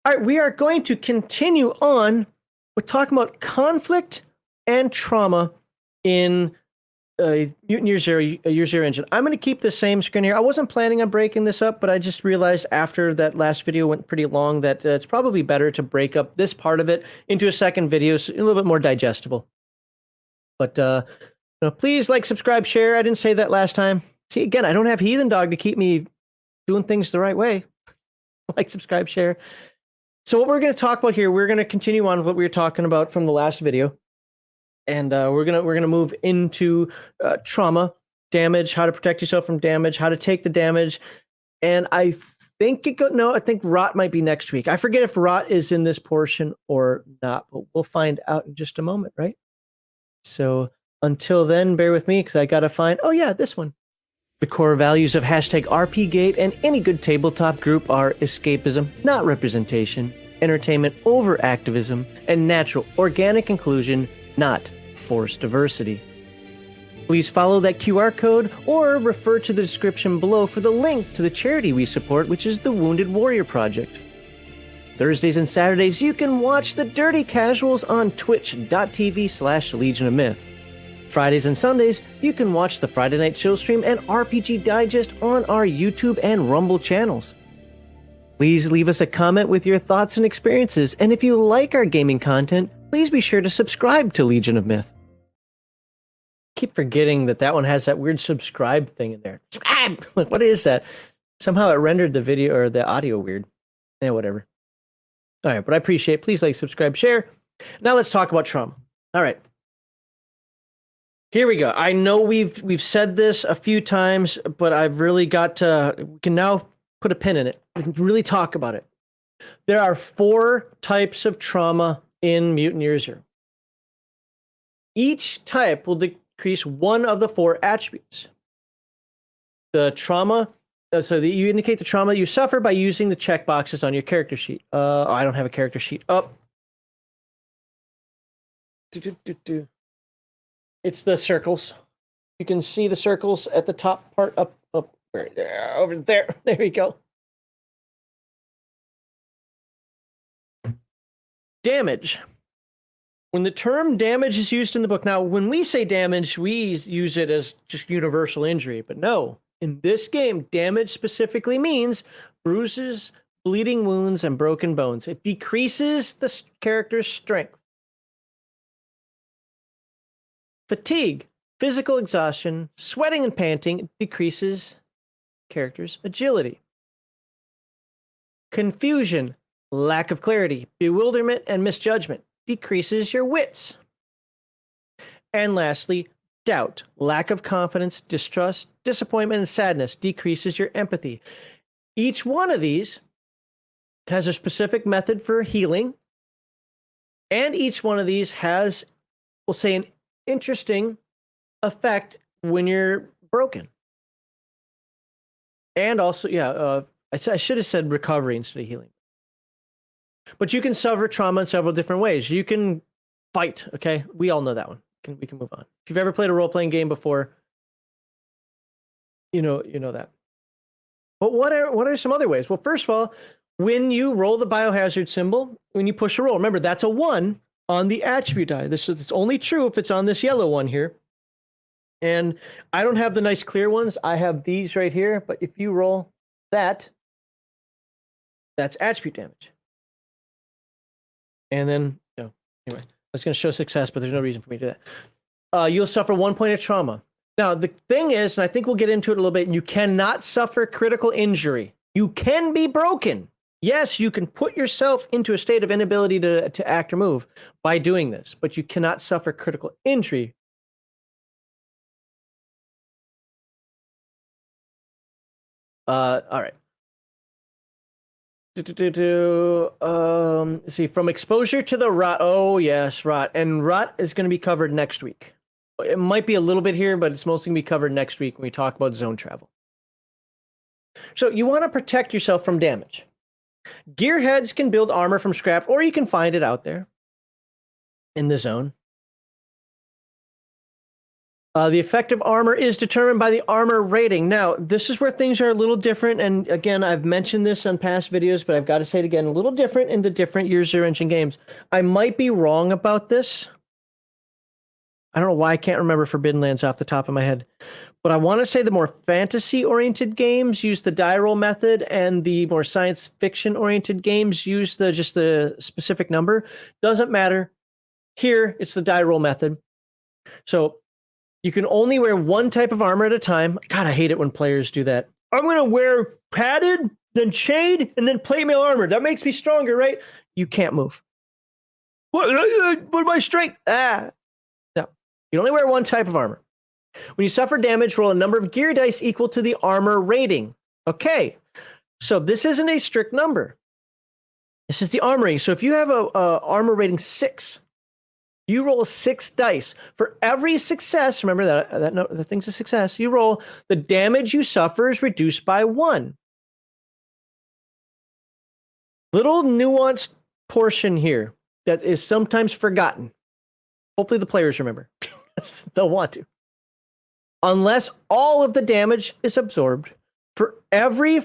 All right, we are going to continue on with talking about conflict and trauma in Mutant Year Zero engine. I'm going to keep the same screen here. I wasn't planning on breaking this up, but I just realized after that last video went pretty long that it's probably better to break up this part of it into a second video, so a little bit more digestible. But please like, subscribe, share. I didn't say that last time. See, again, I don't have Heathen Dog to keep me doing things the right way. Like, subscribe, share. So what we're going to talk about here, we're going to continue on what we were talking about from the last video, and we're gonna move into trauma, damage, how to protect yourself from damage, how to take the damage, and I think I think rot might be next week. I forget if rot is in this portion or not, but we'll find out in just a moment, right? So until then, bear with me because I gotta find. Oh yeah, this one. The core values of #RPGate and any good tabletop group are escapism, not representation, entertainment over activism, and natural, organic inclusion, not forced diversity. Please follow that QR code or refer to the description below for the link to the charity we support, which is the Wounded Warrior Project. Thursdays and Saturdays, you can watch the Dirty Casuals on twitch.tv/Legion of Myth. Fridays and Sundays, you can watch the Friday Night Chill Stream and RPG Digest on our YouTube and Rumble channels. Please leave us a comment with your thoughts and experiences, and if you like our gaming content, please be sure to subscribe to Legion of Myth. I keep forgetting that one has that weird subscribe thing in there. Subscribe! What is that? Somehow it rendered the video or the audio weird. Yeah, whatever. All right, but I appreciate it. Please like, subscribe, share. Now let's talk about trauma. All right. Here we go. I know we've said this a few times, but I've really got to. We can now put a pin in it. We can really talk about it. There are 4 types of trauma in Mutant Year Zero. Each type will decrease one of the 4 attributes. The trauma. You indicate the trauma that you suffer by using the checkboxes on your character sheet. I don't have a character sheet up. It's the circles. You can see the circles at the top part up right there, over there. There we go. Damage. When the term damage is used in the book, now when we say damage, we use it as just universal injury, but no. In this game, damage specifically means bruises, bleeding wounds, and broken bones. It decreases the character's strength. Fatigue, physical exhaustion, sweating and panting decreases character's agility. Confusion, lack of clarity, bewilderment, and misjudgment decreases your wits. And lastly, doubt, lack of confidence, distrust, disappointment, and sadness decreases your empathy. Each one of these has a specific method for healing, and each one of these has, we'll say, an interesting effect when you're broken. And also, I should have said recovery instead of healing. But you can suffer trauma in several different ways. You can fight, okay? We all know that one. We can move on. If you've ever played a role-playing game before, you know that. But what are some other ways? Well, first of all, when you roll the biohazard symbol, when you push a roll, remember that's a 1 on the attribute die. It's only true if it's on this yellow one here. And I don't have the nice clear ones. I have these right here. But if you roll that, that's attribute damage. And then, anyway, I was going to show success, but there's no reason for me to do that. You'll suffer 1 point of trauma. Now, the thing is, and I think we'll get into it a little bit, you cannot suffer critical injury. You can be broken. Yes, you can put yourself into a state of inability to act or move by doing this, but you cannot suffer critical injury. All right. See, from exposure to the rot. Oh, yes, rot. And rot is going to be covered next week. It might be a little bit here, but it's mostly going to be covered next week when we talk about zone travel. So you want to protect yourself from damage. Gearheads can build armor from scrap, or you can find it out there in the zone. The effective armor is determined by the armor rating. Now, this is where things are a little different. And again, I've mentioned this on past videos, but I've got to say it again, a little different in the different Year Zero Engine games. I might be wrong about this. I don't know why I can't remember Forbidden Lands off the top of my head. But I want to say the more fantasy-oriented games use the die roll method, and the more science fiction-oriented games use just the specific number. Doesn't matter. Here, it's the die roll method. So you can only wear one type of armor at a time. God, I hate it when players do that. I'm going to wear padded, then chained, and then plate mail armor. That makes me stronger, right? You can't move. What my strength? No. You only wear one type of armor. When you suffer damage, roll a number of gear dice equal to the armor rating. Okay. So this isn't a strict number. This is the armor rating. So if you have a armor rating 6, you roll 6 dice. For every success, remember that thing's a success, you roll, the damage you suffer is reduced by 1. Little nuanced portion here that is sometimes forgotten. Hopefully the players remember. They'll want to. Unless all of the damage is absorbed, for every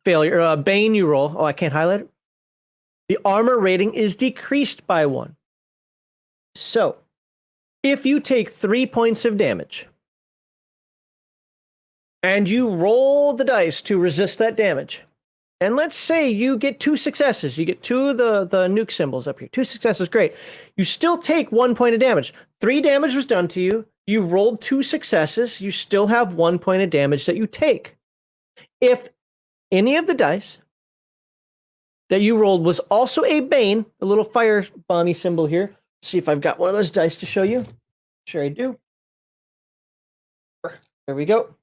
failure, bane you roll, I can't highlight it, the armor rating is decreased by 1. So, if you take 3 points of damage, and you roll the dice to resist that damage, and let's say you get 2 successes, you get 2 of the nuke symbols up here, 2 successes, great. You still take 1 point of damage. 3 damage was done to you, you rolled 2 successes, you still have 1 point of damage that you take. If any of the dice that you rolled was also a bane, the little fire bomby symbol here, see if I've got one of those dice to show you. Sure I do. There we go.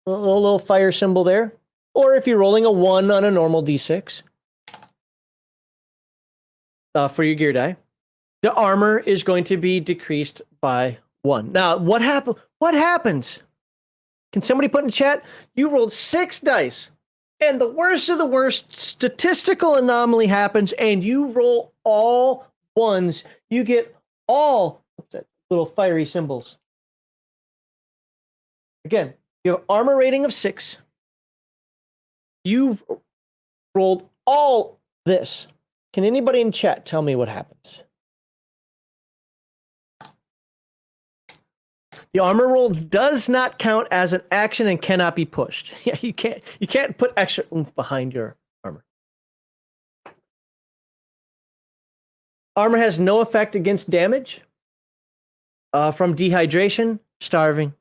A little fire symbol there. Or if you're rolling a 1 on a normal d6 for your gear die, the armor is going to be decreased by 1. Now, what happens? Can somebody put in the chat? You rolled 6 dice, and the worst of the worst statistical anomaly happens, and you roll all 1s. You get all little fiery symbols. Again, you have armor rating of 6. You rolled all this. Can anybody in chat tell me what happens? The armor roll does not count as an action and cannot be pushed. Yeah, you can't put extra oomph behind your armor. Armor has no effect against damage from dehydration, starving,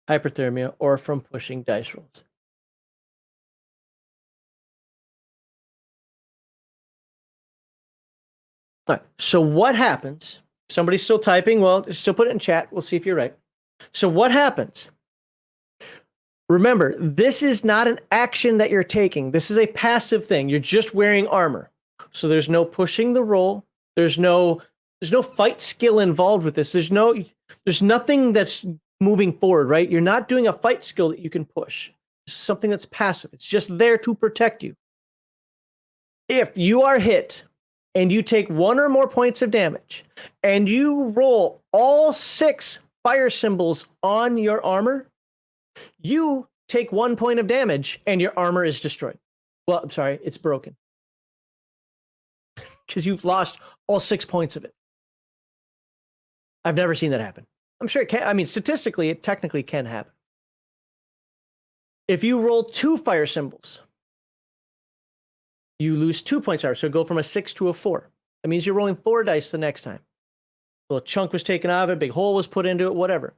hyperthermia, or from pushing dice rolls. All right, so what happens? Somebody's still typing. Well, still put it in chat. We'll see if you're right. So what happens? Remember, this is not an action that you're taking. This is a passive thing. You're just wearing armor. So there's no pushing the roll. There's no fight skill involved with this. There's nothing that's moving forward, right? You're not doing a fight skill that you can push. It's something that's passive. It's just there to protect you. If you are hit and you take 1 or more points of damage and you roll all 6 fire symbols on your armor, you take 1 point of damage and your armor is destroyed. Well, I'm sorry, it's broken. Because you've lost all 6 points of it. I've never seen that happen. I'm sure it can. I mean, statistically, it technically can happen. If you roll 2 fire symbols, you lose 2 points armor. So go from a 6 to a 4. That means you're rolling 4 dice the next time. A little chunk was taken out of it, a big hole was put into it, whatever.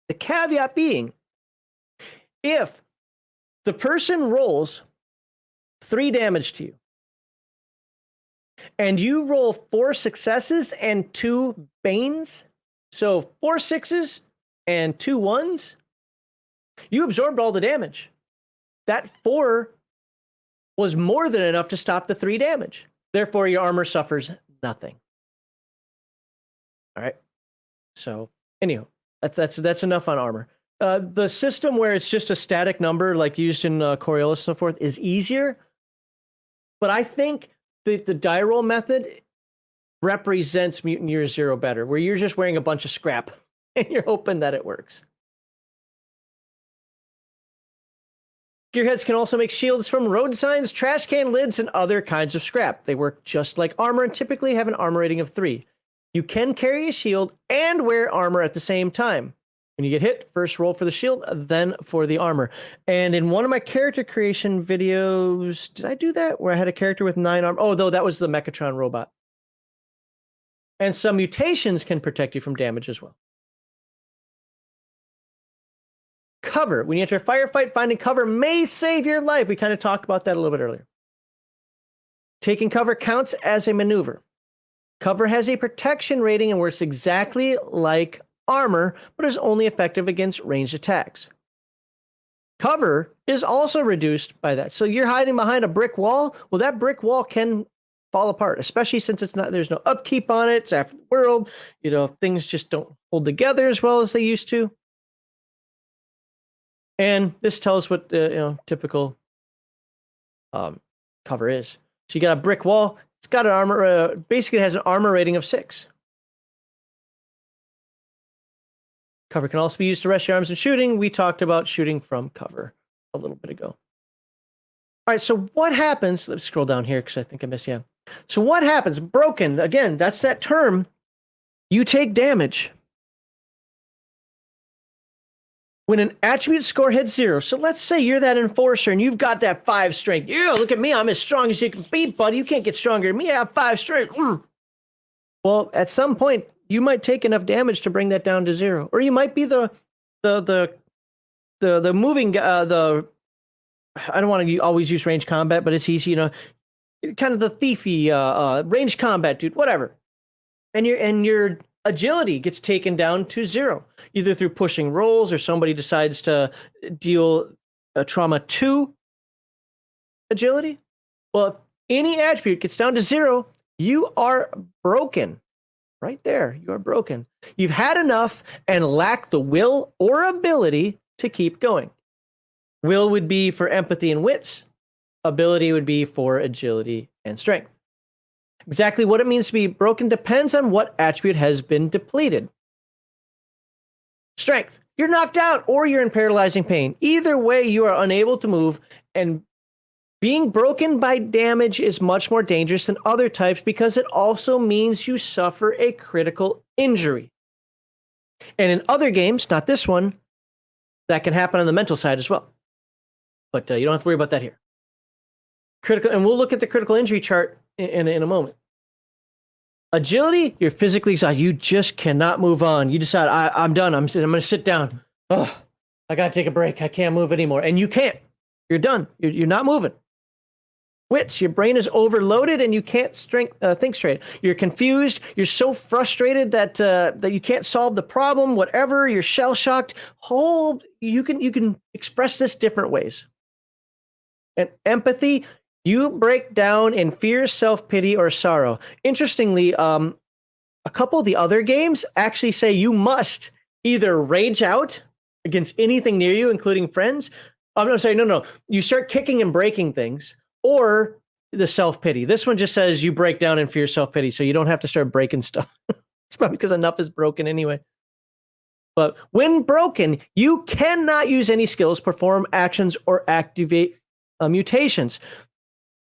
The caveat being, if the person rolls 3 damage to you, and you roll 4 successes and 2 banes, so 4 6s and 2 1s, you absorbed all the damage. That 4 was more than enough to stop the 3 damage. Therefore, your armor suffers nothing. All right. So, anyhow, that's enough on armor. The system where it's just a static number, like used in Coriolis and so forth, is easier. But I think the die roll method represents Mutant Year Zero better, where you're just wearing a bunch of scrap. and you're hoping that it works. Gearheads can also make shields from road signs, trash can lids, and other kinds of scrap. They work just like armor and typically have an armor rating of 3. You can carry a shield and wear armor at the same time. When you get hit, first roll for the shield, then for the armor. And in one of my character creation videos, did I do that? Where I had a character with 9 armor? Oh, no, that was the Mechatron robot. And some mutations can protect you from damage as well. Cover. When you enter a firefight, finding cover may save your life. We kind of talked about that a little bit earlier. Taking cover counts as a maneuver. Cover has a protection rating and works exactly like armor, but is only effective against ranged attacks. Cover is also reduced by that. So you're hiding behind a brick wall. Well, that brick wall can fall apart, especially since there's no upkeep on it. It's after the world. Things just don't hold together as well as they used to. And this tells what typical cover is. So you got a brick wall. It's got an armor. Basically, it has an armor rating of 6. Cover can also be used to rest your arms in shooting. We talked about shooting from cover a little bit ago. All right. So what happens? Let's scroll down here because I think I missed. Yeah. So what happens? Broken. Again, that's that term. You take damage when an attribute score hits 0. So let's say you're that enforcer and you've got that 5 strength. Yeah, look at me. I'm as strong as you can be, buddy. You can't get stronger than me. I have 5 strength. Well, at some point, you might take enough damage to bring that down to 0. Or you might be the moving, I don't want to always use range combat, but it's easy, kind of the thiefy range combat dude, whatever. And your agility gets taken down to 0, either through pushing rolls or somebody decides to deal a trauma 2 agility. Well, if any attribute gets down to 0, you are broken. Right there, you are broken. You've had enough and lack the will or ability to keep going. Will would be for empathy and wits. Ability would be for agility and strength. Exactly what it means to be broken depends on what attribute has been depleted. Strength. You're knocked out or you're in paralyzing pain. Either way, you are unable to move, and being broken by damage is much more dangerous than other types because it also means you suffer a critical injury. And in other games, not this one, that can happen on the mental side as well. But you don't have to worry about that here. Critical, and we'll look at the critical injury chart in a moment. Agility, you're physically exhausted. You just cannot move on. You decide, I'm done. I'm going to sit down. Oh, I got to take a break. I can't move anymore. And you can't. You're done. You're not moving. Wits, your brain is overloaded and you can't think straight. You're confused. You're so frustrated that you can't solve the problem. Whatever. You're shell shocked. You can express this different ways. And empathy, you break down in fear, self-pity, or sorrow. Interestingly, a couple of the other games actually say you must either rage out against anything near you, including friends. I'm not saying no. You start kicking and breaking things. Or the self-pity. This one just says you break down in fear, self-pity, so you don't have to start breaking stuff. It's probably because enough is broken anyway. But when broken, you cannot use any skills, perform actions, or activate mutations.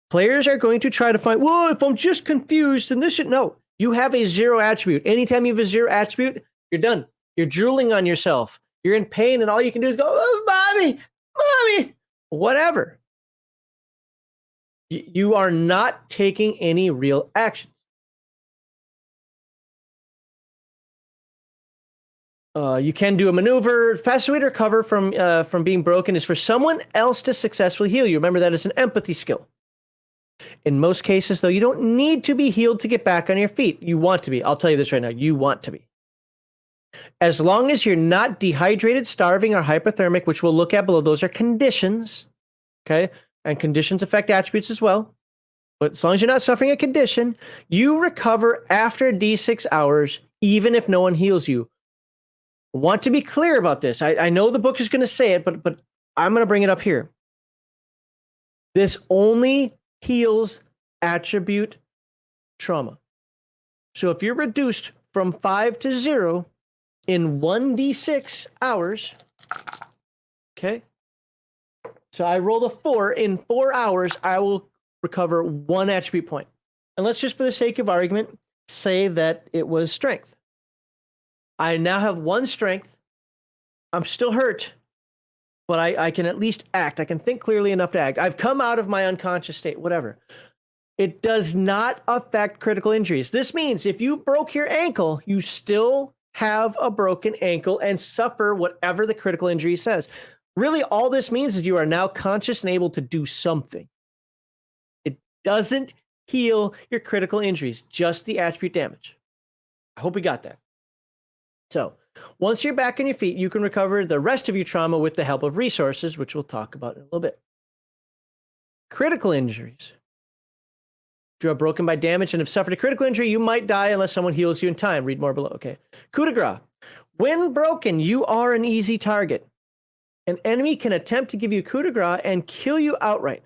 Players are going to try to find, well, if I'm just confused, then this should... No, you have a 0 attribute. Anytime you have a 0 attribute, you're done. You're drooling on yourself. You're in pain, and all you can do is go, oh, mommy, whatever. You are not taking any real actions. You can do a maneuver. Fastest way to recover from being broken is for someone else to successfully heal you. Remember, that is an empathy skill. In most cases, though, you don't need to be healed to get back on your feet. You want to be. I'll tell you this right now. You want to be. As long as you're not dehydrated, starving, or hypothermic, which we'll look at below, those are conditions. Okay? And conditions affect attributes as well. But as long as you're not suffering a condition, you recover after D6 hours, even if no one heals you. I want to be clear about this. I know the book is going to say it, but I'm going to bring it up here. This only heals attribute trauma. So if you're reduced from 5 to 0, in 1d6 hours. Okay. So I rolled a 4. In 4 hours, I will recover 1 attribute point. And let's just, for the sake of argument, say that it was strength. I now have 1 strength. I'm still hurt, but I can at least act. I can think clearly enough to act. I've come out of my unconscious state, whatever. It does not affect critical injuries. This means if you broke your ankle, you still have a broken ankle and suffer whatever the critical injury says. Really, all this means is you are now conscious and able to do something. It doesn't heal your critical injuries, just the attribute damage. I hope we got that. So, once you're back on your feet, you can recover the rest of your trauma with the help of resources, which we'll talk about in a little bit. Critical injuries. If you are broken by damage and have suffered a critical injury, you might die unless someone heals you in time. Read more below. Okay. Coup de grace. When broken, you are an easy target. An enemy can attempt to give you coup de grace and kill you outright.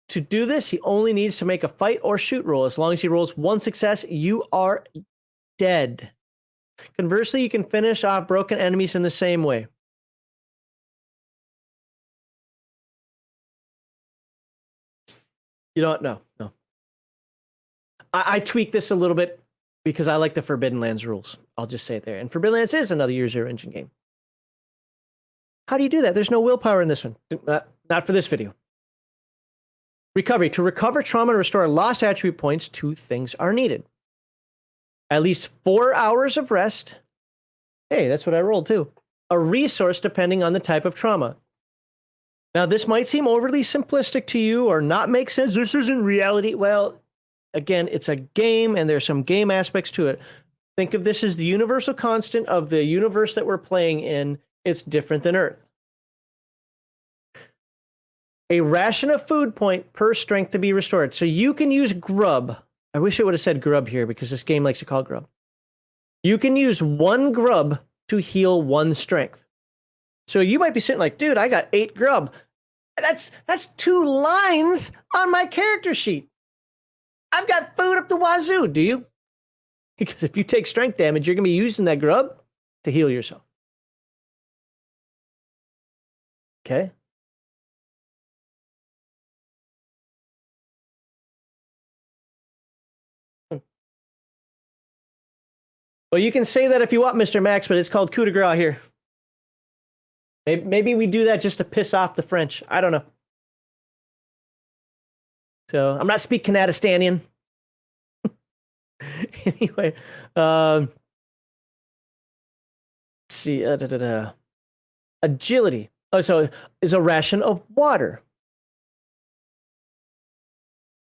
To do this, he only needs to make a fight or shoot roll. As long as he rolls 1 success, you are dead. Conversely, you can finish off broken enemies in the same way. You don't know. No. I tweak this a little bit because I like the Forbidden Lands rules. I'll just say it there. And Forbidden Lands is another Year Zero engine game. How do you do that? There's no willpower in this one. Not for this video. Recovery. To recover trauma and restore lost attribute points, 2 things are needed. At least 4 hours of rest. Hey, that's what I rolled too. A resource depending on the type of trauma. Now, this might seem overly simplistic to you or not make sense. This isn't reality. Well, again, it's a game and there's some game aspects to it. Think of this as the universal constant of the universe that we're playing in. It's different than Earth. A ration of food point per strength to be restored. So you can use grub. I wish it would have said grub here because this game likes to call it grub. You can use 1 grub to heal 1 strength. So you might be sitting like, dude, I got 8 grub. That's 2 lines on my character sheet. I've got food up the wazoo, do you? Because if you take strength damage, you're going to be using that grub to heal yourself. Okay. Well, you can say that if you want, Mr. Max, but it's called coup de grace here. Maybe we do that just to piss off the French. I don't know. So I'm not speaking Canadistanian. Anyway, let's see. Agility. Oh, so is a ration of water.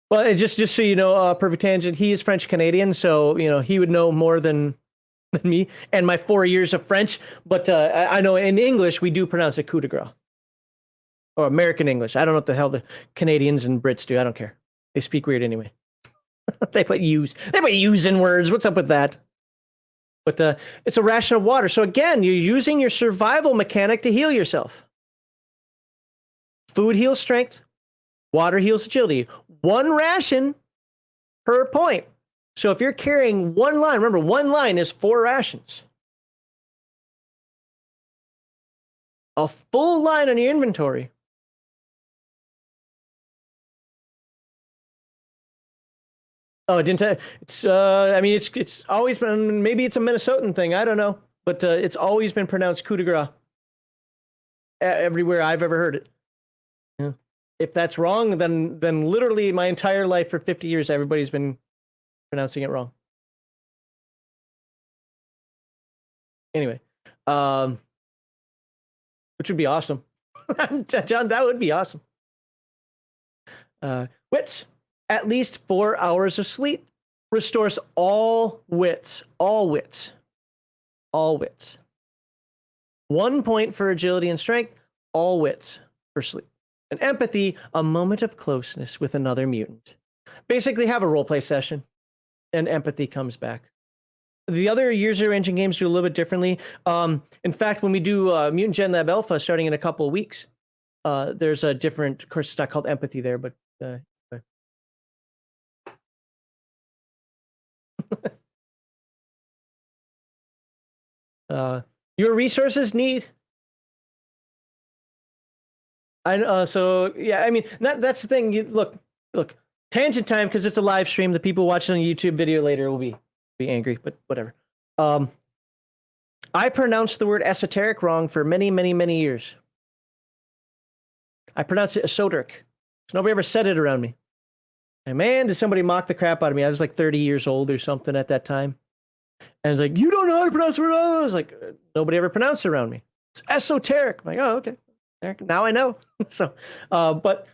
Well, just so you know, perfect tangent. He is French Canadian, so he would know more than me and my 4 years of French. But I know in English we do pronounce it coup de grace, or American English. I don't know what the hell the Canadians and Brits do. I don't care. They speak weird anyway. They put use in words. What's up with that? But it's a ration of water. So again, you're using your survival mechanic to heal yourself. Food heals strength. Water heals agility. 1 ration per point. So if you're carrying 1 line, remember 1 line is 4 rations. A full line on your inventory. Oh, it didn't. I mean, it's always been. Maybe it's a Minnesotan thing. I don't know, but it's always been pronounced coup de grace. Everywhere I've ever heard it. Yeah. If that's wrong, then literally my entire life for 50 years, everybody's been pronouncing it wrong. Anyway, which would be awesome. John, that would be awesome. Wits. At least 4 hours of sleep restores all wits. All wits. All wits. 1 point for agility and strength. All wits for sleep. And empathy, a moment of closeness with another mutant. Basically, have a roleplay session, and empathy comes back. The other Year Zero engine games do a little bit differently. In fact, when we do Mutant Gen Lab Alpha starting in a couple of weeks, there's a different, of course, it's not called empathy there, but Your resources need. So yeah, I mean that's the thing. Look, tangent time because it's a live stream. The people watching on the YouTube video later will be angry, but whatever. I pronounced the word esoteric wrong for many, many, many years. I pronounced it esoteric. So nobody ever said it around me. And man, did somebody mock the crap out of me. I was like 30 years old or something at that time. And it's like, you don't know how to pronounce the word. I was like, nobody ever pronounced it around me. It's esoteric. I'm like, oh, okay. Now I know. So, but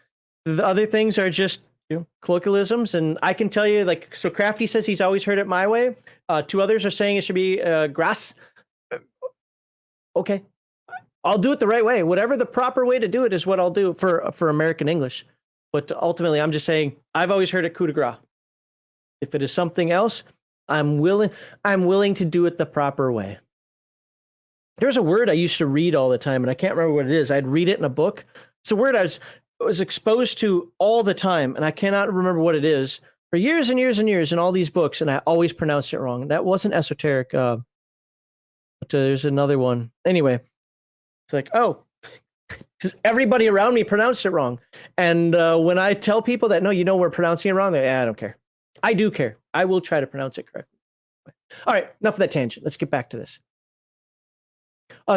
the other things are just colloquialisms. And I can tell you, like, so Crafty says he's always heard it my way. Two others are saying it should be grass. Okay. I'll do it the right way. Whatever the proper way to do it is what I'll do for American English. But ultimately, I'm just saying I've always heard it coup de grace. If it is something else, I'm willing to do it the proper way. There's a word I used to read all the time, and I can't remember what it is. I'd read it in a book. It's a word I was exposed to all the time, and I cannot remember what it is for years and years and years in all these books, and I always pronounced it wrong. That wasn't esoteric. But there's another one. Anyway, it's like, oh, because everybody around me pronounced it wrong. And when I tell people that, no, we're pronouncing it wrong, I don't care. I do care. I will try to pronounce it correctly. All right, enough of that tangent. Let's get back to this.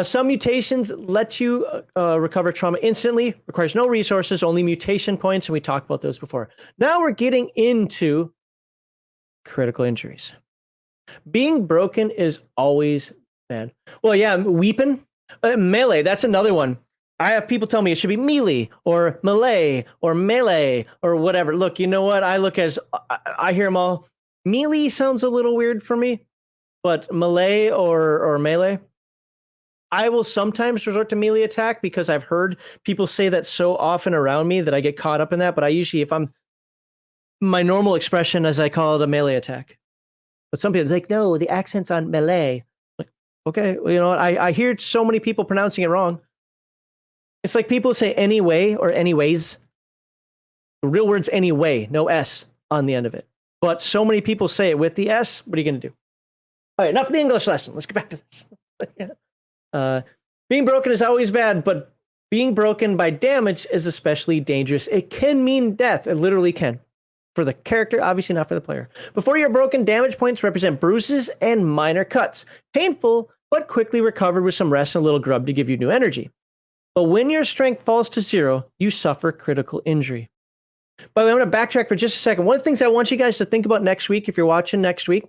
Some mutations let you recover trauma instantly, requires no resources, only mutation points, and we talked about those before. Now we're getting into critical injuries. Being broken is always bad. Well, yeah, weeping. Melee, that's another one. I have people tell me it should be melee or melee or melee or whatever. Look, you know what? I hear them all. Melee sounds a little weird for me, but melee or melee. I will sometimes resort to melee attack because I've heard people say that so often around me that I get caught up in that. But I usually, my normal expression, as I call it, a melee attack. But some people are like, no, the accent's on melee. Like, okay, well, you know what? I hear so many people pronouncing it wrong. It's like people say anyway or anyways. The real word's anyway, no S on the end of it. But so many people say it with the S. What are you going to do? All right, enough of the English lesson. Let's get back to this. Being broken is always bad, but being broken by damage is especially dangerous. It can mean death. It literally can. For the character, obviously not for the player. Before you're broken, damage points represent bruises and minor cuts. Painful, but quickly recovered with some rest and a little grub to give you new energy. But when your strength falls to 0, you suffer critical injury. By the way, I'm going to backtrack for just a second. One of the things I want you guys to think about next week, if you're watching next week,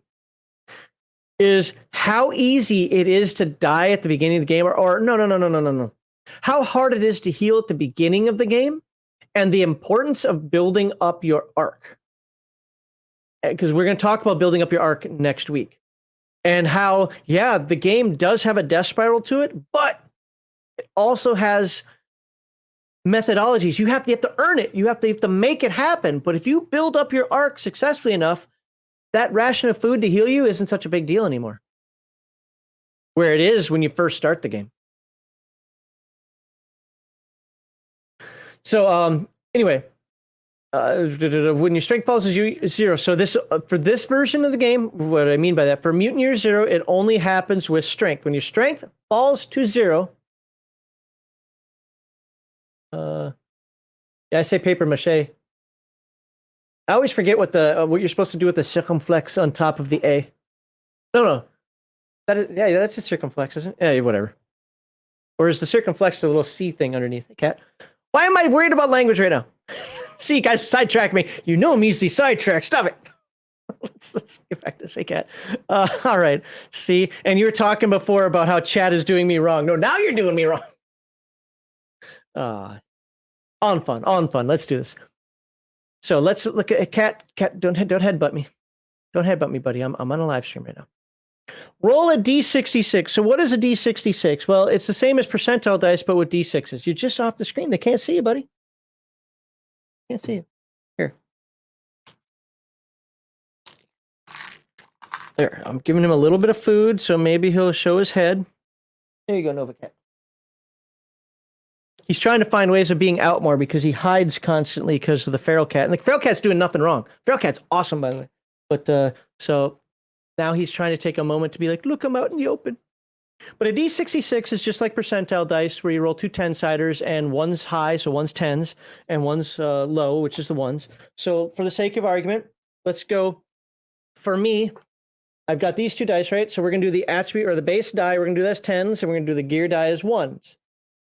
is how easy it is to die at the beginning of the game, or no. How hard it is to heal at the beginning of the game, and the importance of building up your arc. Because we're going to talk about building up your arc next week. And how, yeah, the game does have a death spiral to it, but it also has methodologies. You have to earn it. You have to make it happen. But if you build up your arc successfully enough, that ration of food to heal you isn't such a big deal anymore. Where it is when you first start the game. So anyway, when your strength falls to 0. So this for this version of the game, what I mean by that, for Mutant Year Zero, it only happens with strength. When your strength falls to 0. Yeah, I say paper mache. I always forget what you're supposed to do with the circumflex on top of the A. No. That's a circumflex, isn't it? Yeah, whatever. Or is the circumflex the little C thing underneath the cat? Why am I worried about language right now? See, guys, sidetrack me. You know I'm easily sidetracked. Stop it. Let's get back to say cat. All right. See, and you were talking before about how chat is doing me wrong. No, now you're doing me wrong. On fun. Let's do this. So let's look at cat. Don't headbutt me. Don't headbutt me, buddy. I'm on a live stream right now. Roll a D66. So what is a D66? Well, it's the same as percentile dice, but with D6s. You're just off the screen. They can't see you, buddy. Can't see you. Here. There. I'm giving him a little bit of food, so maybe he'll show his head. There you go, Nova Cat. He's trying to find ways of being out more because he hides constantly because of the feral cat. And the feral cat's doing nothing wrong. Feral cat's awesome, by the way. But so now he's trying to take a moment to be like, look, I'm out in the open. But a D66 is just like percentile dice, where you roll two 10-siders, and one's high, so one's 10s, and one's low, which is the ones. So for the sake of argument, let's go. For me, I've got these two dice, right? So we're going to do the attribute or the base die. We're going to do that as 10s, and we're going to do the gear die as 1s.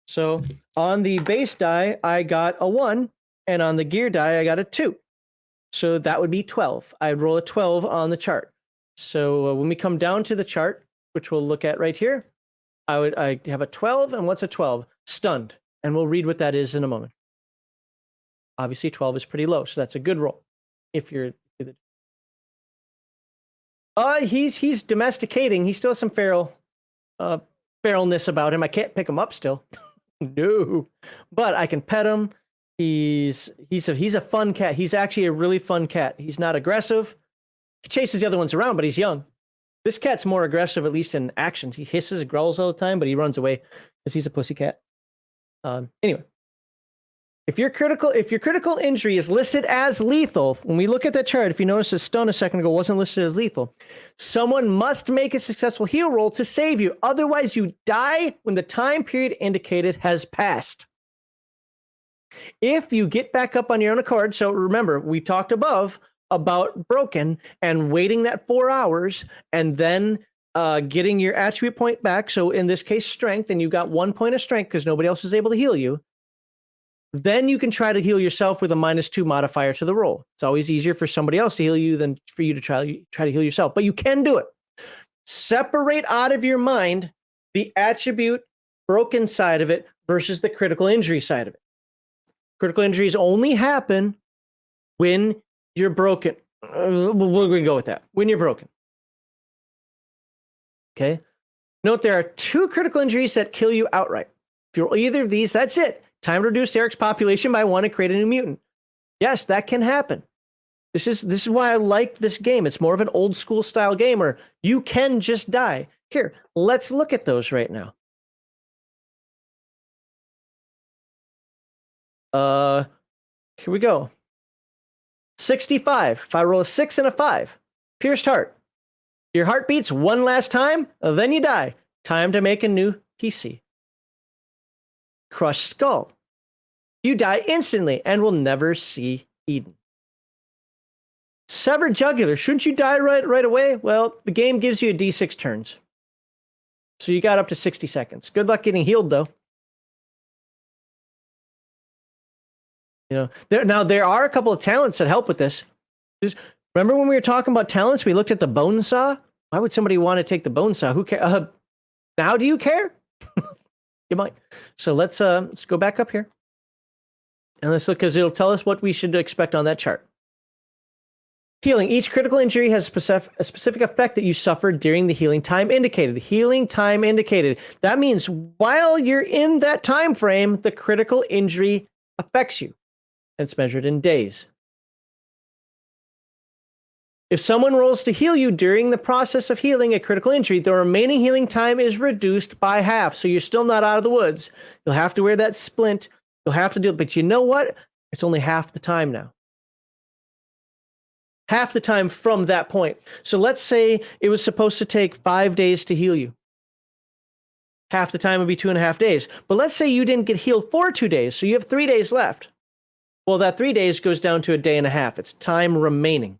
So on the base die, I got a 1, and on the gear die, I got a 2. So that would be 12. I'd roll a 12 on the chart. So when we come down to the chart, which we'll look at right here, I have a 12, and what's a 12? Stunned, and we'll read what that is in a moment. Obviously, 12 is pretty low, so that's a good roll. If you're the he's domesticating. He still has some feralness about him. I can't pick him up still. No, but I can pet him. He's a fun cat. He's actually a really fun cat. He's not aggressive. He chases the other ones around, but he's young. This cat's more aggressive, at least in actions. He hisses, growls all the time, but he runs away because he's a pussy cat. Anyway, if your critical injury is listed as lethal, when we look at that chart, if you notice the stun a second ago wasn't listed as lethal, someone must make a successful heal roll to save you. Otherwise, you die when the time period indicated has passed. If you get back up on your own accord, so remember, we talked above about broken and waiting that 4 hours and then getting your attribute point back. So in this case, strength, and you got 1 point of strength because nobody else is able to heal you. Then you can try to heal yourself with a -2 modifier to the roll. It's always easier for somebody else to heal you than for you to try to heal yourself, but you can do it. Separate out of your mind the attribute broken side of it versus the critical injury side of it. Critical injuries only happen when you're broken. We're going to go with that. When you're broken. Okay. Note there are 2 critical injuries that kill you outright. If you're either of these, that's it. Time to reduce Eric's population by 1 and create a new mutant. Yes, that can happen. This is why I like this game. It's more of an old school style game where you can just die. Here, let's look at those right now. Here we go. 65. If I roll a 6 and a 5, pierced heart. Your heart beats 1 last time, then you die. Time to make a new PC. Crushed skull. You die instantly and will never see Eden. Severed jugular. Shouldn't you die right away? Well, the game gives you a D6 turns. So you got up to 60 seconds. Good luck getting healed, though. You know, there are a couple of talents that help with this. Remember when we were talking about talents, we looked at the bone saw? Why would somebody want to take the bone saw? Who cares? Now do you care? You might. So let's go back up here. And let's look, because it'll tell us what we should expect on that chart. Healing. Each critical injury has a specific effect that you suffered during the healing time indicated. Healing time indicated. That means while you're in that time frame, the critical injury affects you. It's measured in days. If someone rolls to heal you during the process of healing a critical injury, the remaining healing time is reduced by half. So you're still not out of the woods. You'll have to wear that splint. You'll have to do it. But you know what? It's only half the time now. Half the time from that point. So let's say it was supposed to take 5 days to heal you. Half the time would be 2.5 days. But let's say you didn't get healed for 2 days. So you have 3 days left. Well, that 3 days goes down to 1.5 days. It's time remaining.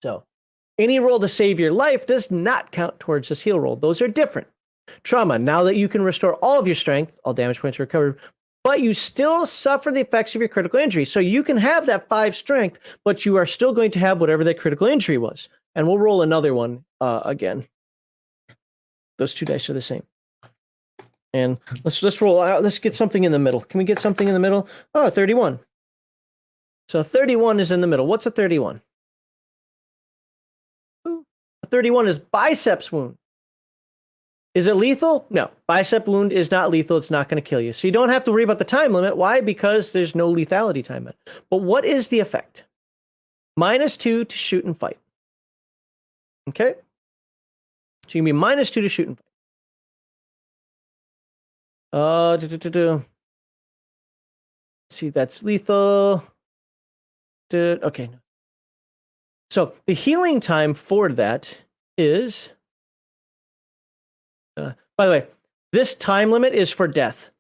So any roll to save your life does not count towards this heal roll. Those are different. Trauma. Now that you can restore all of your strength, all damage points are recovered, but you still suffer the effects of your critical injury. So you can have that 5 strength, but you are still going to have whatever that critical injury was. And we'll roll another one again. Those 2 dice are the same. And let's roll out. Let's get something in the middle. Can we get something in the middle? Oh, 31. So 31 is in the middle. What's a 31? A 31 is biceps wound. Is it lethal? No. Bicep wound is not lethal. It's not going to kill you. So you don't have to worry about the time limit. Why? Because there's no lethality time limit. But what is the effect? -2 to shoot and fight. Okay? So you can be -2 to shoot and fight. See, that's lethal. Okay. So the healing time for that is By the way, this time limit is for death.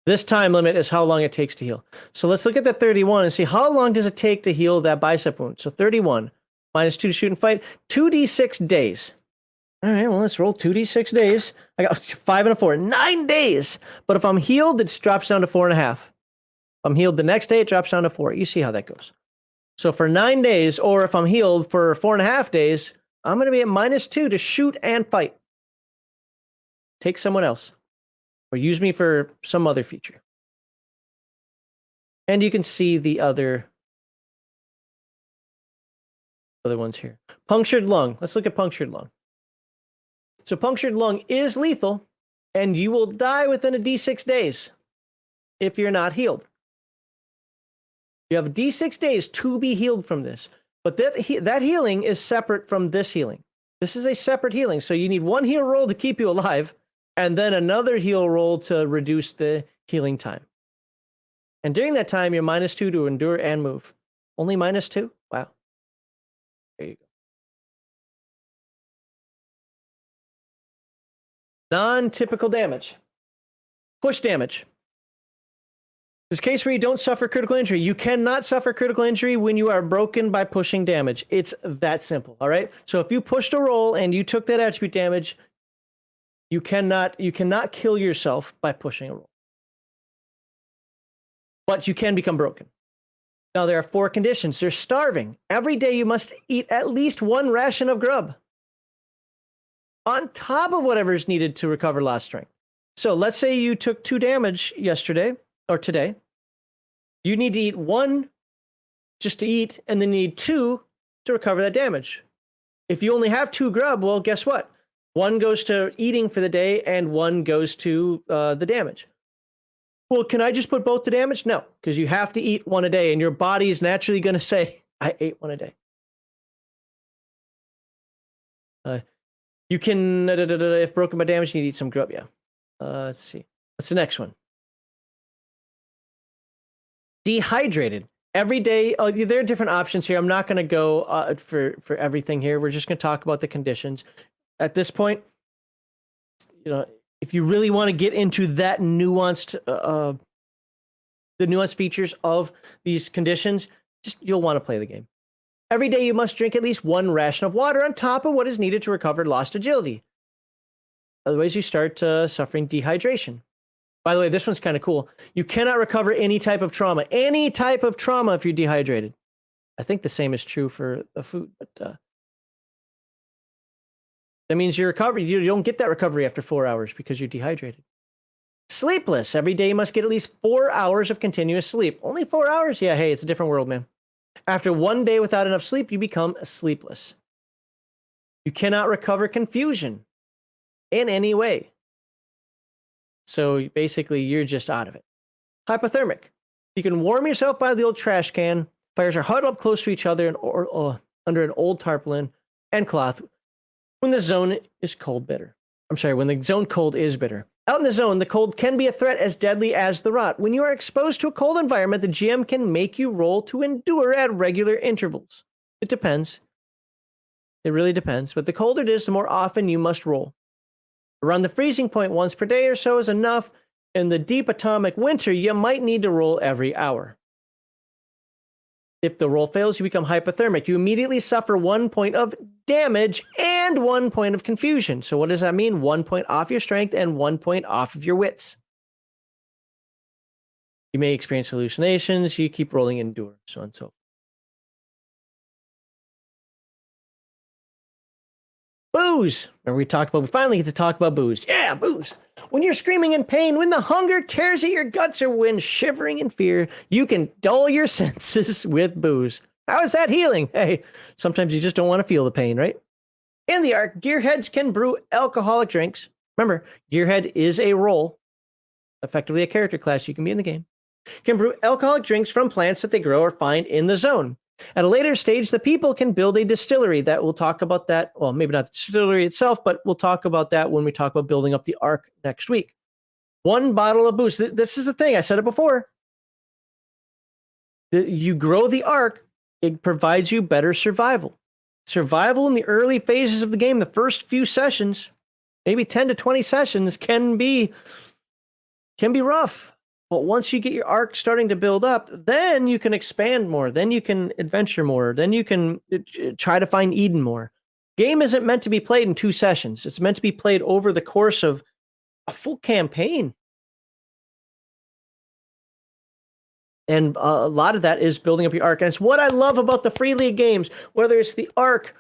This time limit is how long it takes to heal. So let's look at the 31 and see how long does it take to heal that bicep wound. So 31 minus 2 to shoot and fight, 2d6 days. All right, well, let's roll 2d6 days. I got 5 and a 4, 9 days. But if I'm healed, it drops down to 4.5. If I'm healed the next day, it drops down to 4. You see how that goes. So for 9 days, or if I'm healed for 4.5 days, I'm going to be at -2 to shoot and fight. Take someone else. Or use me for some other feature. And you can see the other ones here. Punctured lung. Let's look at punctured lung. So punctured lung is lethal, and you will die within a d6 days if you're not healed. You have d6 days to be healed from this. But that healing is separate from this healing. This is a separate healing. So you need one heal roll to keep you alive, and then another heal roll to reduce the healing time. And during that time, you're -2 to endure and move. Only -2? Wow. There you go. Non-typical damage. Push damage. This case where you don't suffer critical injury. You cannot suffer critical injury when you are broken by pushing damage. It's that simple, all right? So if you pushed a roll and you took that attribute damage, you cannot kill yourself by pushing a roll. But you can become broken. Now, there are 4 conditions. There's starving. Every day you must eat at least 1 ration of grub, on top of whatever is needed to recover lost strength. So let's say you took 2 damage yesterday or today. You need to eat 1 just to eat, and then you need 2 to recover that damage. If you only have 2 grub, well, guess what? 1 goes to eating for the day, and 1 goes to the damage. Well, can I just put both to damage? No, because you have to eat 1 a day, and your body is naturally going to say, I ate 1 a day. You can, if broken by damage, you need to eat some grub, yeah. Let's see. What's the next one? Dehydrated. Every day, there are different options here. I'm not going to go for everything here. We're just going to talk about the conditions. At this point, if you really want to get into that nuanced, the nuanced features of these conditions, you'll want to play the game. Every day you must drink at least 1 ration of water on top of what is needed to recover lost agility. Otherwise, you start suffering dehydration. By the way, this one's kind of cool. You cannot recover any type of trauma. Any type of trauma if you're dehydrated. I think the same is true for the food, but that means you don't get that recovery after 4 hours because you're dehydrated. Sleepless. Every day you must get at least 4 hours of continuous sleep. Only 4 hours? Yeah, hey, it's a different world, man. After 1 day without enough sleep, you become sleepless. You cannot recover confusion in any way. So basically, you're just out of it. Hypothermic. You can warm yourself by the old trash can. Fires are huddled up close to each other or under an old tarpaulin and cloth when the zone is cold bitter. When the zone cold is bitter. Out in the zone, the cold can be a threat as deadly as the rot. When you are exposed to a cold environment, the GM can make you roll to endure at regular intervals. It depends. It really depends. But the colder it is, the more often you must roll. Around the freezing point once per day or so is enough. In the deep atomic winter, you might need to roll every hour. If the roll fails, you become hypothermic. You immediately suffer 1 point of damage and 1 point of confusion. So what does that mean? 1 point off your strength and 1 point off of your wits. You may experience hallucinations. You keep rolling endure, so on and so forth. Booze. Remember we finally get to talk about booze. Yeah, booze. When you're screaming in pain, when the hunger tears at your guts, or when shivering in fear, you can dull your senses with booze. How is that healing? Hey, sometimes you just don't want to feel the pain, right? In the Ark, gearheads can brew alcoholic drinks. Remember, gearhead is a role, effectively a character class you can be in the game. Can brew alcoholic drinks from plants that they grow or find in the zone. At a later stage, the people can build a distillery. That we'll talk about that. Well, maybe not the distillery itself, but we'll talk about that when we talk about building up the Ark next week. 1 bottle of booze. This is the thing. I said it before. You grow the Ark, it provides you better survival. Survival in the early phases of the game, the first few sessions, maybe 10 to 20 sessions can be rough. But once you get your arc starting to build up, then you can expand more. Then you can adventure more. Then you can try to find Eden more. Game isn't meant to be played in 2 sessions. It's meant to be played over the course of a full campaign. And a lot of that is building up your arc. And it's what I love about the Free League games, whether it's the arc,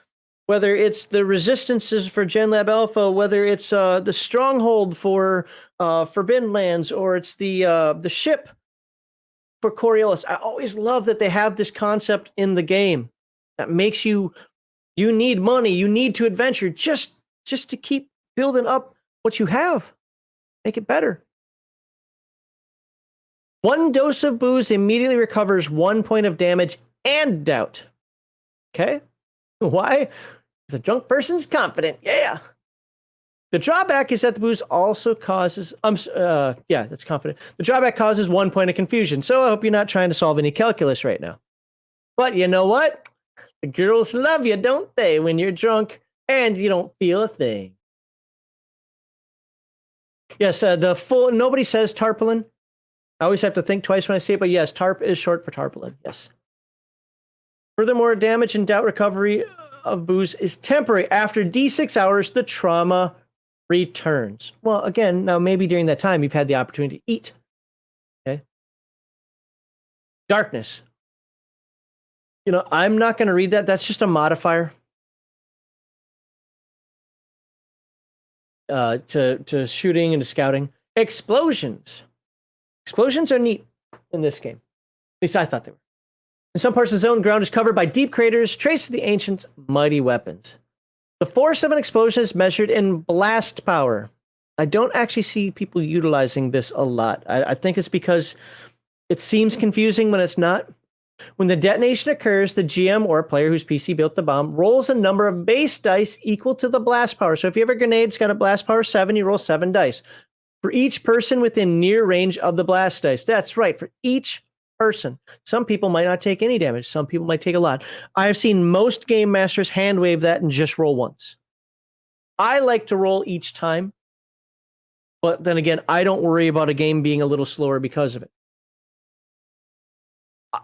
whether it's the resistances for Gen Lab Alpha, whether it's the stronghold for Forbidden Lands, or it's the ship for Coriolis. I always love that they have this concept in the game that makes you need money, you need to adventure just to keep building up what you have. Make it better. 1 dose of booze immediately recovers 1 point of damage and doubt. Okay? Why? Because a drunk person's confident. Yeah. The drawback is that the booze also causes... that's confident. The drawback causes 1 point of confusion, so I hope you're not trying to solve any calculus right now. But you know what? The girls love you, don't they, when you're drunk and you don't feel a thing. Yes, nobody says tarpaulin. I always have to think twice when I say it, but yes, TARP is short for tarpaulin, yes. Furthermore, damage and doubt recovery of booze is temporary. After D6 hours, the trauma returns. Well, again, now maybe during that time, you've had the opportunity to eat. Okay. Darkness. I'm not going to read that. That's just a modifier. To shooting and to scouting. Explosions. Explosions are neat in this game. At least I thought they were. In some parts of the zone, ground is covered by deep craters, traces of the ancients' mighty weapons. The force of an explosion is measured in blast power. I don't actually see people utilizing this a lot. I think it's because it seems confusing when it's not. When the detonation occurs, the GM or player whose PC built the bomb rolls a number of base dice equal to the blast power. So if you have a grenade, it's got a blast power 7, you roll 7 dice. For each person within near range of the blast dice. That's right, for each person. Some people might not take any damage. Some people might take a lot. I have seen most game masters hand wave that and just roll once. I like to roll each time. But then again, I don't worry about a game being a little slower because of it.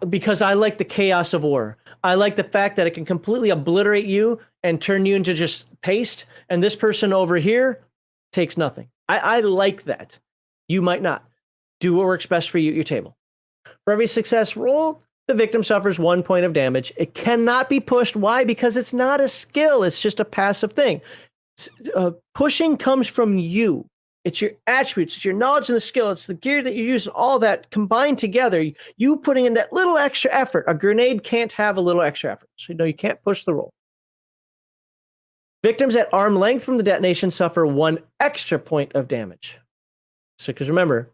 Because I like the chaos of war. I like the fact that it can completely obliterate you and turn you into just paste. And this person over here takes nothing. I like that. You might not. Do what works best for you at your table. For every success roll, the victim suffers 1 point of damage. It cannot be pushed. Why? Because it's not a skill. It's just a passive thing. Pushing comes from you. It's your attributes. It's your knowledge and the skill. It's the gear that you use and all that combined together. You putting in that little extra effort. A grenade can't have a little extra effort. So you can't push the roll. Victims at arm length from the detonation suffer 1 extra point of damage. So, because remember,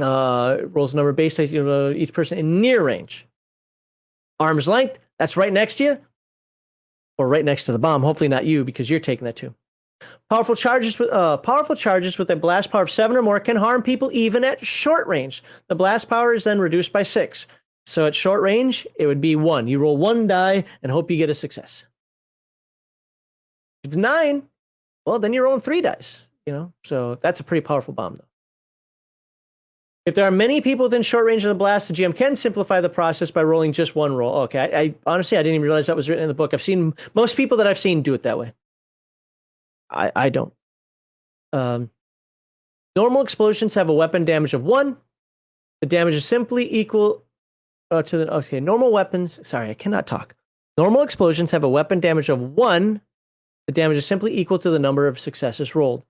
rolls number of base dice, each person in near range. Arm's length, that's right next to you, or right next to the bomb. Hopefully not you, because you're taking that too. Powerful charges with a blast power of 7 or more can harm people even at short range. The blast power is then reduced by 6. So at short range, it would be 1. You roll 1 die and hope you get a success. If it's 9, well, then you're rolling 3 dice. So that's a pretty powerful bomb, though. If there are many people within short range of the blast, the GM can simplify the process by rolling just 1 roll. Okay, I honestly, I didn't even realize that was written in the book. I've seen most people that I've seen do it that way. I don't. Normal explosions have a weapon damage of 1. The damage is simply equal to the... Okay, normal weapons... Sorry, I cannot talk. Normal explosions have a weapon damage of 1. The damage is simply equal to the number of successes rolled.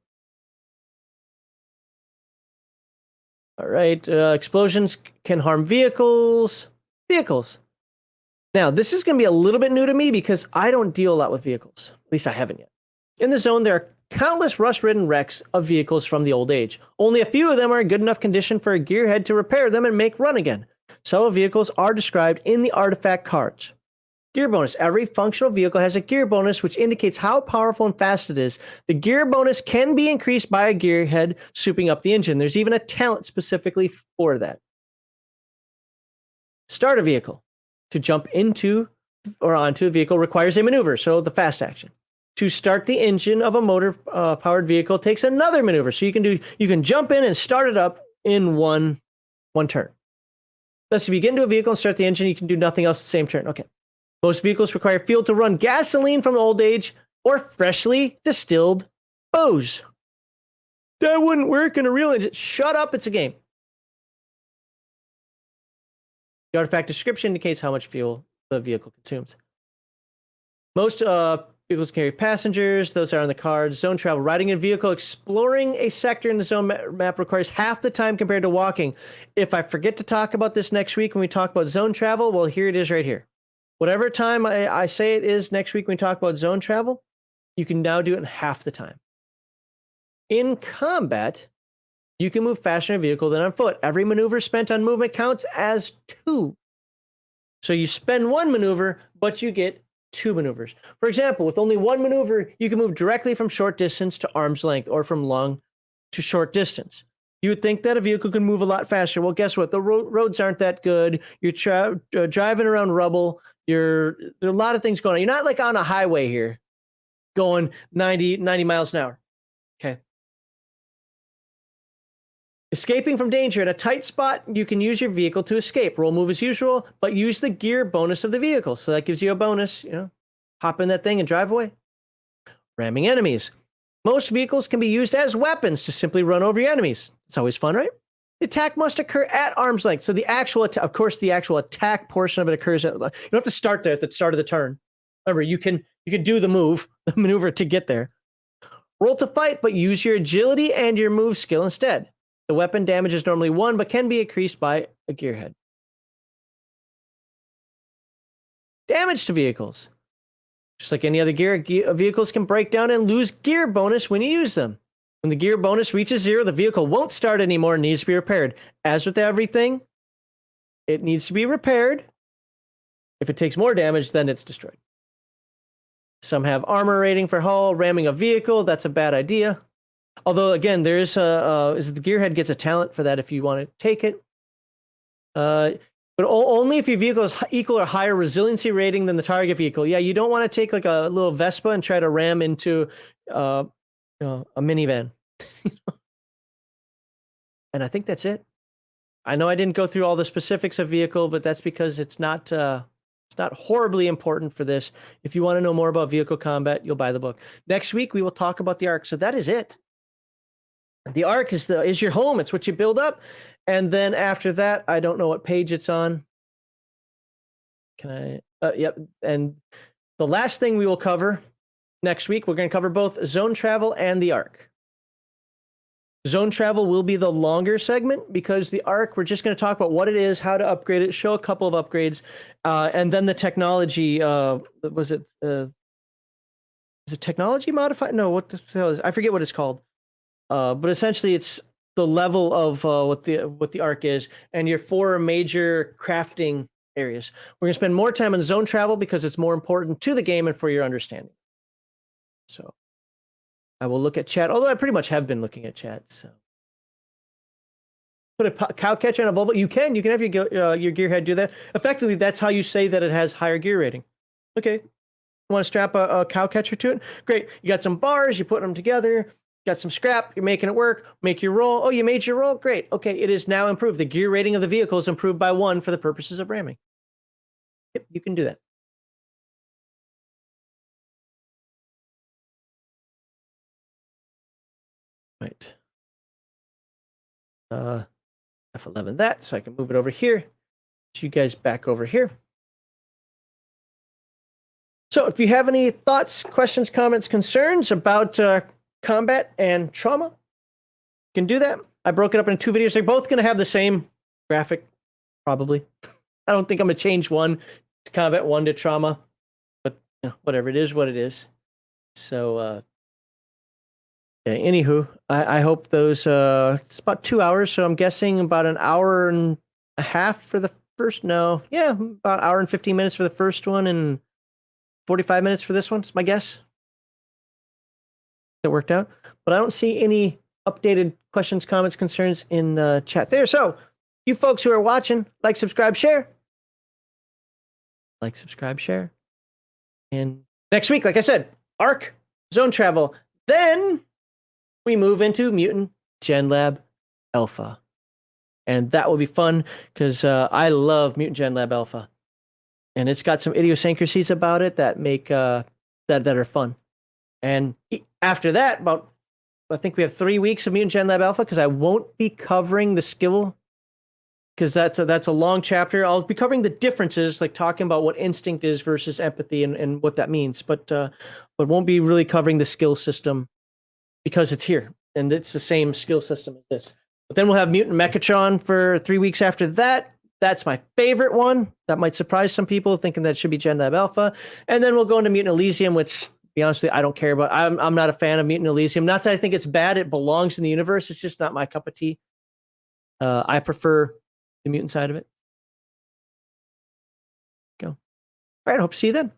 All right, explosions can harm vehicles. Now, this is going to be a little bit new to me because I don't deal a lot with vehicles. At least I haven't yet. In the zone, there are countless rust-ridden wrecks of vehicles from the old age. Only a few of them are in good enough condition for a gearhead to repair them and make run again. Several vehicles are described in the artifact cards. Gear bonus. Every functional vehicle has a gear bonus, which indicates how powerful and fast it is. The gear bonus can be increased by a gearhead souping up the engine. There's even a talent specifically for that. Start a vehicle. To jump into or onto a vehicle requires a maneuver, so the fast action. to start the engine of a motor powered vehicle takes another maneuver. So you can jump in and start it up in one turn. Thus, if you get into a vehicle and start the engine, you can do nothing else the same turn. Okay. Most vehicles require fuel to run gasoline from the old age or freshly distilled booze. That wouldn't work in a real engine. Shut up, it's a game. The artifact description indicates how much fuel the vehicle consumes. Most vehicles carry passengers. Those are on the card. Zone travel. Riding a vehicle, exploring a sector in the zone map requires half the time compared to walking. If I forget to talk about this next week when we talk about zone travel, well, here it is right here. Whatever time I say it is next week when we talk about zone travel, you can now do it in half the time. In combat, you can move faster in a vehicle than on foot. Every maneuver spent on movement counts as 2. So you spend 1 maneuver, but you get 2 maneuvers. For example, with only 1 maneuver, you can move directly from short distance to arm's length or from long to short distance. You would think that a vehicle can move a lot faster. Well, guess what? The roads aren't that good. You're driving around rubble. There are a lot of things going on. You're not like on a highway here going 90 miles an hour. Okay. Escaping from danger at a tight spot, you can use your vehicle to escape. Roll move as usual, but use the gear bonus of the vehicle. So that gives you a bonus, hop in that thing and drive away. Ramming enemies. Most vehicles can be used as weapons to simply run over your enemies. It's always fun, right? The attack must occur at arm's length. So the actual attack portion of it occurs at, you don't have to start there at the start of the turn. Remember, you can do the maneuver to get there. Roll to fight, but use your agility and your move skill instead. The weapon damage is normally 1, but can be increased by a gearhead. Damage to vehicles. Just like any other gear, vehicles can break down and lose gear bonus when you use them. When the gear bonus reaches 0, the vehicle won't start anymore and needs to be repaired. As with everything, it needs to be repaired. If it takes more damage, then it's destroyed. Some have armor rating for hull, ramming a vehicle. That's a bad idea. Although, again, there's the gearhead gets a talent for that if you want to take it. But only if your vehicle is equal or higher resiliency rating than the target vehicle. Yeah, you don't want to take like a little Vespa and try to ram into a minivan. And I think that's it. I know I didn't go through all the specifics of vehicle, but that's because it's not horribly important for this. If you want to know more about vehicle combat, you'll buy the book. Next week, we will talk about the Ark. So that is it. The Ark is your home. It's what you build up. And then after that, I don't know what page it's on. Yep. And the last thing we will cover next week, we're going to cover both zone travel and the Ark. Zone travel will be the longer segment because the Ark, we're just going to talk about what it is, how to upgrade it, show a couple of upgrades, and then the technology. Is it technology modified? No, what the hell is it? I forget what it's called. But essentially, it's the level of what the Ark is, and your 4 major crafting areas. We're going to spend more time on zone travel because it's more important to the game and for your understanding. So I will look at chat, although I pretty much have been looking at chat. So put a cow catcher on a Volvo. You can have your gearhead do that. Effectively, that's how you say that it has higher gear rating. Okay, you want to strap a cow catcher to it? Great. You got some bars. You put them together. Got some scrap, you're making it work, make your roll. Oh, you made your roll? Great. Okay, it is now improved. The gear rating of the vehicle is improved by 1 for the purposes of ramming. Yep, you can do that. Right. F11 that, so I can move it over here. Get you guys back over here. So if you have any thoughts, questions, comments, concerns about combat and trauma, you can do that. I broke it up into 2 videos. They're both going to have the same graphic, probably. I don't think I'm going to change one to combat, one to trauma, but whatever, it is what it is. So, yeah, anywho, I hope those, it's about 2 hours, so I'm guessing about an hour and a half for the first, about an hour and 15 minutes for the first one and 45 minutes for this one, is my guess. That worked out, but I don't see any updated questions, comments, concerns in the chat there. So you folks who are watching, like, subscribe, share. And next week, like I said, Ark zone travel. Then we move into Mutant Gen Lab Alpha. And that will be fun because I love Mutant Gen Lab Alpha. And it's got some idiosyncrasies about it that make that are fun. And after that, I think we have 3 weeks of Mutant Gen Lab Alpha because I won't be covering the skill because that's a long chapter. I'll be covering the differences, like talking about what instinct is versus empathy and what that means, but won't be really covering the skill system because it's here and it's the same skill system as this. But then we'll have Mutant Mechatron for 3 weeks after that. That's my favorite one. That might surprise some people thinking that should be Gen Lab Alpha. And then we'll go into Mutant Elysium, which, to be honest with you, I don't care about. I'm not a fan of Mutant Elysium. Not that I think it's bad. It belongs in the universe. It's just not my cup of tea. I prefer the mutant side of it. Go. All right. I hope to see you then.